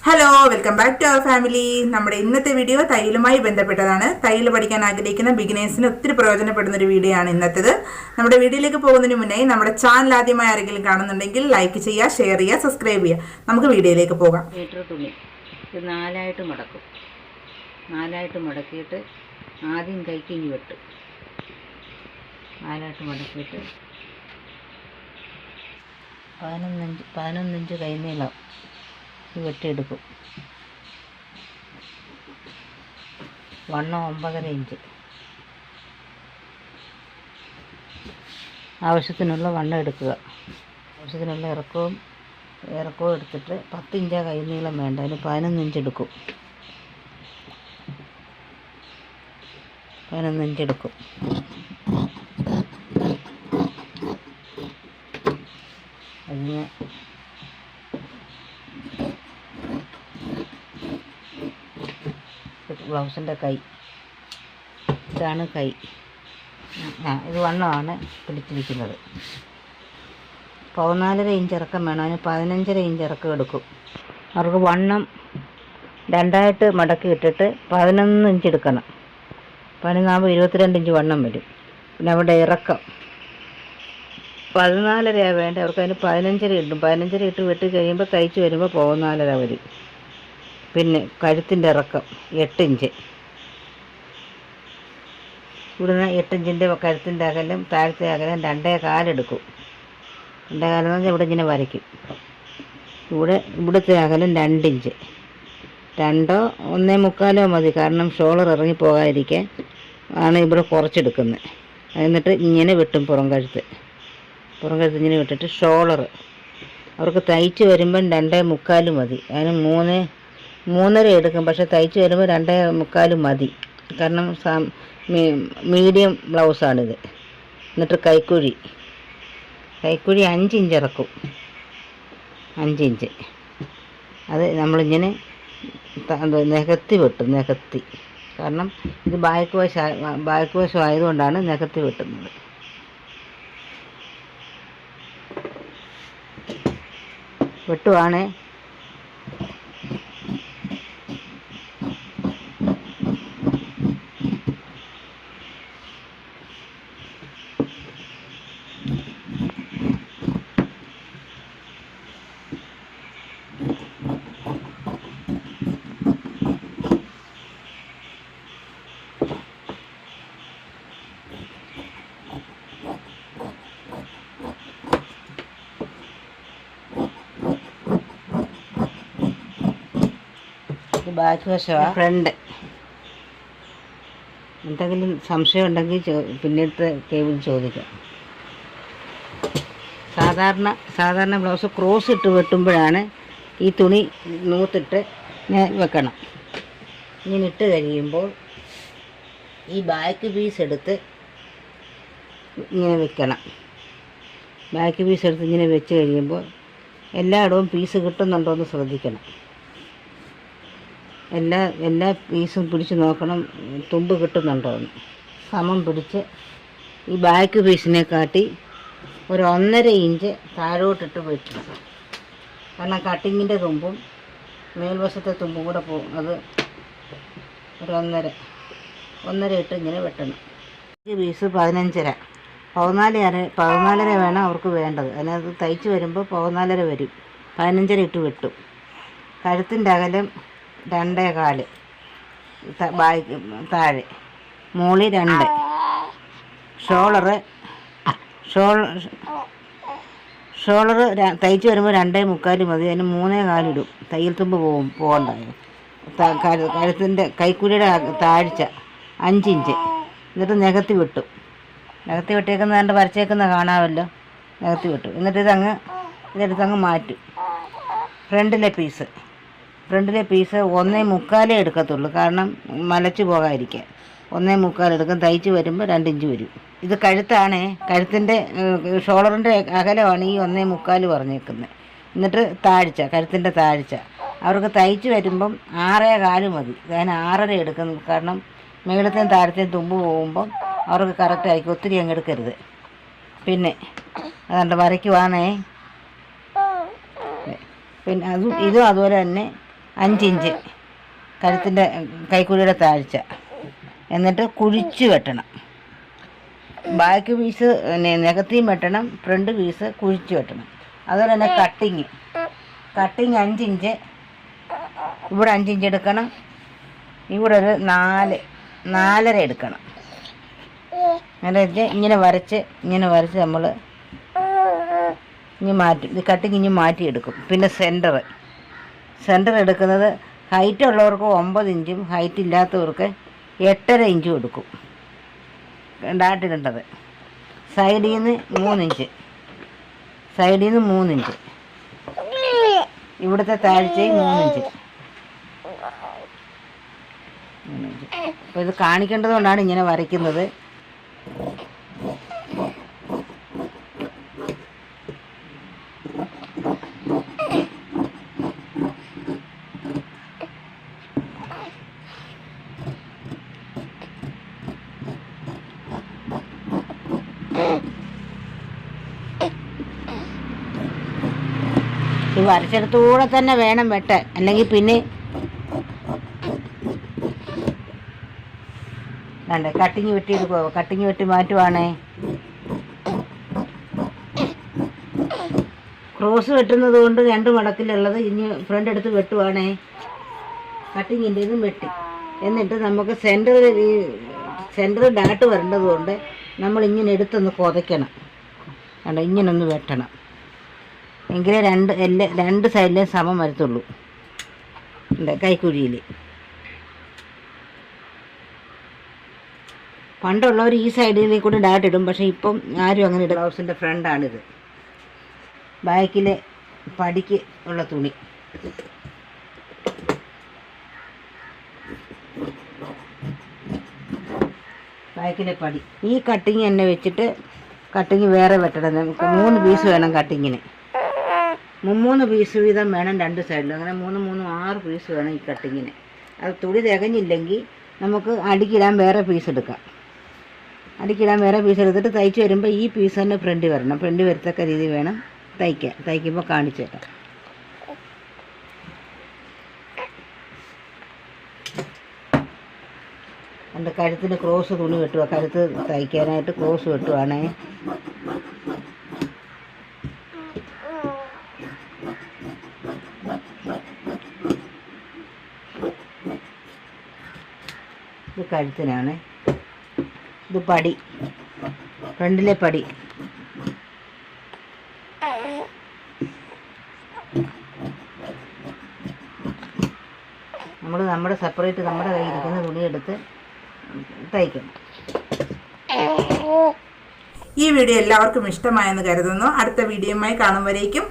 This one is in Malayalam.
Hello, welcome back to our family. നമ്മുടെ ഇന്നത്തെ വീഡിയോ തയ്യലുമായി ബന്ധപ്പെട്ടതാണ്. തയ്യൽ പഠിക്കാൻ ആഗ്രഹിക്കുന്ന ബിഗിനേഴ്സിന് ഒത്തിരി പ്രയോജനപ്പെടുന്ന ഒരു വീഡിയോ ആണ് ഇന്നത്തേത്. നമ്മുടെ വീഡിയോയിലേക്ക് പോകുന്നതിന് മുന്നേ നമ്മുടെ ചാനൽ ആദ്യമായി ആരെങ്കിലും കാണുന്നുണ്ടെങ്കിൽ ലൈക്ക് ചെയ്യുക, ഷെയർ ചെയ്യുക, സബ്സ്ക്രൈബ് ചെയ്യുക. നമുക്ക് വീഡിയോയിലേക്ക് പോകാം. മീറ്റർ തുണി ഇത് നാലായിട്ട് മടക്കും. നാലായിട്ട് മടക്കിയിട്ട് ആദ്യം കൈക്ക് ഇനി വെട്ടും. നാലായിട്ട് മടക്കിയിട്ട് 11 ഇഞ്ച് കൈനീളം വെട്ടിയെടുക്കും. വണ്ണം 9.5 ഇഞ്ച്. ആവശ്യത്തിനുള്ള വണ്ണം എടുക്കുക. ആവശ്യത്തിനുള്ള ഇറക്കവും എടുത്തിട്ട് 10 ഇഞ്ചാ കൈനീളം വേണ്ട. അതിന് 11 ഇഞ്ച് എടുക്കും. 11 ഇഞ്ച് എടുക്കും. അതിന് ബ്ലൗസിൻ്റെ കൈ ഇതാണ്. കൈ ഇത് വണ്ണമാണ് പിടിച്ചിരിക്കുന്നത്. 14.5 ഇഞ്ച് ഇറക്കം വേണം. അതിന് 15.5 ഇഞ്ച് ഇറക്കം എടുക്കും. അവർക്ക് വണ്ണം രണ്ടായിട്ട് മടക്കി ഇട്ടിട്ട് 11 ഇഞ്ച് എടുക്കണം. 11 22 ഇഞ്ച് വണ്ണം വരും. പിന്നെ അവിടെ ഇറക്കം 14.5 വേണ്ട. അവർക്ക് അതിന് 15.5 ഇട്ടും. 15.5 ഇട്ട് വെട്ടി കഴിയുമ്പോൾ തയ്ച്ച് വരുമ്പോൾ 14.5 വരും. പിന്നെ കഴുത്തിൻ്റെ ഇറക്കം 8 ഇഞ്ച്. ഇവിടുന്ന് 8 ഇഞ്ചിൻ്റെ കഴുത്തിൻ്റെ അകലം, താഴത്തെ അകലം 2.25 എടുക്കും. 2.25 എന്ന് പറഞ്ഞാൽ ഇവിടെ ഇങ്ങനെ വരയ്ക്കും. ഇവിടുത്തെ അകലം 2 ഇഞ്ച്. 2 1.25 മതി. കാരണം ഷോളർ ഇറങ്ങി പോകാതിരിക്കാൻ ആണ് ഇവിടെ കുറച്ചെടുക്കുന്നത്. എന്നിട്ട് ഇങ്ങനെ വെട്ടും. പുറം കഴുത്ത് ഇങ്ങനെ വിട്ടിട്ട് ഷോളർ അവർക്ക് തയ്ച്ച് വരുമ്പം 2.25 മതി. അതിന് 3.5 എടുക്കും. പക്ഷെ തയ്ച്ച് വരുമ്പോൾ 2.25 മതി. കാരണം മീഡിയം ബ്ലൗസാണിത്. എന്നിട്ട് കൈക്കുഴി 5 ഇഞ്ച് ഇറക്കും. 5 ഇഞ്ച് അത് നമ്മളിങ്ങനെ നികത്തി വെട്ടും. നികത്തി, കാരണം ഇത് ബാക്ക് വശം ആയതുകൊണ്ടാണ് നികത്തി വെട്ടുന്നത്. വെട്ടുവാണേ ബാക്ക് വശമാണ്. ഫ്രണ്ട് എന്തെങ്കിലും സംശയം ഉണ്ടെങ്കിൽ പിന്നീട് കേബിൾ ചോദിക്കാം. സാധാരണ ബ്ലൗസ് ക്രോസ് ഇട്ട് വെട്ടുമ്പോഴാണ് ഈ തുണി നൂത്തിട്ട് വെക്കണം. ഇങ്ങനെ ഇട്ട് കഴിയുമ്പോൾ ഈ ബാക്ക് പീസ് എടുത്ത് ഇങ്ങനെ വെക്കണം. ബാക്ക് പീസ് എടുത്ത് ഇങ്ങനെ വെച്ച് കഴിയുമ്പോൾ എല്ലായിടവും പീസ് കിട്ടുന്നുണ്ടോ എന്ന് ശ്രദ്ധിക്കണം. എല്ലാ പീസും പിടിച്ച് നോക്കണം, തുമ്പ് കിട്ടുന്നുണ്ടോ എന്ന്. സമം പിടിച്ച് ഈ ബാക്ക് പീസിനെ കാട്ടി ഒരു 1.5 ഇഞ്ച് താഴോട്ടിട്ട് വെട്ടണം. കാരണം കട്ടിങ്ങിൻ്റെ തുമ്പും മേൽവശത്തെ തുമ്പും കൂടെ പോകും. അത് ഒരു 1.5 ഇട്ട് ഇങ്ങനെ വെട്ടണം. ഈ പീസ് 15.5 14.5 വേണം അവർക്ക് വേണ്ടത്. അതിനകത്ത് തയ്ച്ച് വരുമ്പോൾ 14.5 വരും. 15.5 ഇട്ട് വെട്ടും. കഴുത്തിൻ്റെ അകലം 2.25 താഴെ, മോളി 2. ഷോളർ തയ്ച്ച് വരുമ്പോൾ 2.25 മതി. അതിന് 3.25 ഇടും. തയ്യൽ തുമ്പ് പോകണ്ടായോ. കഴുത്തിൻ്റെ കൈക്കുഴിയുടെ താഴ്ച 5 ഇഞ്ച്. എന്നിട്ട് നികത്തി വെട്ടും. നികത്തി വെട്ടേക്കുന്ന കണ്ട് വരച്ചേക്കുന്ന കാണാമല്ലോ. നികത്തി വെട്ടും. എന്നിട്ട് ഇതെടുത്തങ്ങ് മാറ്റും. ഫ്രണ്ടിലെ പീസ് 1.25 എടുക്കത്തുള്ളൂ. കാരണം മലച്ചു പോകാതിരിക്കാൻ 1.25 എടുക്കും. തയ്ച്ച് വരുമ്പോൾ 2 ഇഞ്ച് വരും. ഇത് കഴുത്താണ്. കഴുത്തിൻ്റെ ഷോളറിൻ്റെ അകലമാണ് ഈ 1.25 പറഞ്ഞേക്കുന്നത്. എന്നിട്ട് കഴുത്തിൻ്റെ താഴ്ച അവർക്ക് തയ്ച്ച് വരുമ്പം 6.25 മതി. അതിന് 6.5 എടുക്കുന്നത്. കാരണം മേളത്തെയും താഴത്തെയും തുമ്പ് പോകുമ്പം അവർക്ക് കറക്റ്റായിരിക്കും. ഒത്തിരി അങ്ങ് എടുക്കരുത്. പിന്നെ അതുകൊണ്ട് വരയ്ക്കുവാണേ. പിന്നെ ഇതും അതുപോലെ തന്നെ 5 ഇഞ്ച് കഴുത്തിൻ്റെ കൈക്കുഴിയുടെ താഴ്ച. എന്നിട്ട് കുഴിച്ച് വെട്ടണം. ബാക്ക് പീസ് നികത്തിയും വെട്ടണം, ഫ്രണ്ട് പീസ് കുഴിച്ച് വെട്ടണം. അതുപോലെ തന്നെ കട്ടിങ് 5 ഇഞ്ച്, ഇവിടെ 5 ഇഞ്ച് എടുക്കണം, ഇവിടെ ഒരു 4.5 എടുക്കണം. എന്നിട്ട് ഇങ്ങനെ വരച്ച് നമ്മൾ ഇനി മാറ്റും. ഇത് കട്ടിങ് ഇനി മാറ്റിയെടുക്കും. പിന്നെ സെൻറ്റർ എടുക്കുന്നത് ഹൈറ്റ് ഉള്ളവർക്ക് 9 ഇഞ്ചും ഹൈറ്റ് ഇല്ലാത്തവർക്ക് 8.5 ഇഞ്ചും എടുക്കും. ഡാട്ടിടേണ്ടത് സൈഡിൽ നിന്ന് 3 ഇഞ്ച്, ഇവിടുത്തെ താഴ്ചയും 3 ഇഞ്ച്. അപ്പോൾ ഇത് കാണിക്കേണ്ടത് കൊണ്ടാണ് ഇങ്ങനെ വരയ്ക്കുന്നത്. ഈ വരച്ചെടുത്തൂടെ തന്നെ വേണം വെട്ടാൻ, അല്ലെങ്കിൽ പിന്നെ വേണ്ടേ കട്ടിങ് വെട്ടിയെടുക്കുമോ. കട്ടിങ് വെട്ടി മാറ്റുവാണേ. ക്രോസ് വെട്ടുന്നത് കൊണ്ട് 2 മടക്കിലുള്ളത് ഇനി ഫ്രണ്ട് എടുത്ത് വെട്ടുവാണേ. കട്ടിങ്ങിൻ്റെ ഇതും വെട്ടി. എന്നിട്ട് നമുക്ക് സെൻറ്റർ ഡാട്ട് വരേണ്ടത് കൊണ്ട് നമ്മൾ ഇങ്ങനെ എടുത്തൊന്ന് കൊതയ്ക്കണം. വേണ്ട, ഇങ്ങനൊന്ന് വെട്ടണം. എങ്കിലേ 2 സൈഡിലും സമം വരത്തുള്ളൂ. കൈക്കുഴിയിൽ പണ്ടുള്ളവർ ഈ സൈഡിൽ കൂടെ ഡാട്ട് ഇടും, പക്ഷേ ഇപ്പം ആരും അങ്ങനെ ഇടും. ബ്ലൗസിൻ്റെ ഫ്രണ്ടാണിത്. ബാക്കിലെ പടിക്ക് ഉള്ള തുണി. ബാക്കിലെ പടി. ഈ കട്ടിങ് തന്നെ വെച്ചിട്ട് കട്ടിങ് വേറെ വെട്ടണം. നമുക്ക് 3 പീസ് വേണം കട്ടിങ്ങിന്. 3 പീസ് വീതം വേണം 2 സൈഡിലും. അങ്ങനെ 3 6 പീസ് വേണം ഈ കട്ടിങ്ങിന്. അത് തുണി തികഞ്ഞില്ലെങ്കിൽ നമുക്ക് അടിക്കിടാൻ വേറെ പീസ് എടുക്കാം. അടിക്കിടാൻ വേറെ പീസ് എടുത്തിട്ട് തയ്ച്ച് വരുമ്പോൾ ഈ പീസ് തന്നെ ഫ്രണ്ട് വരണം. ഫ്രണ്ട് വരത്തക്ക രീതി വേണം തയ്ക്കാൻ. തയ്ക്കുമ്പോൾ കാണിച്ചു തരാം. എൻ്റെ കഴുത്തിന് ക്രോസ് തുണി വെട്ടുക. കഴുത്ത് തയ്ക്കാനായിട്ട് ക്രോസ് വെട്ടുവാണേ. ഇത് കഴുത്തിനാണ്. ഇത് പടി, ഫ്രണ്ടിലെ പടി. നമ്മുടെ സെപ്പറേറ്റ് നമ്മുടെ കയ്യിൽ ഇരിക്കുന്ന തുണിയെടുത്ത് തയ്ക്കണം. ഈ വീഡിയോ എല്ലാവർക്കും ഇഷ്ടമായെന്ന് കരുതുന്നു. അടുത്ത വീഡിയോയുമായി കാണും വരേക്കും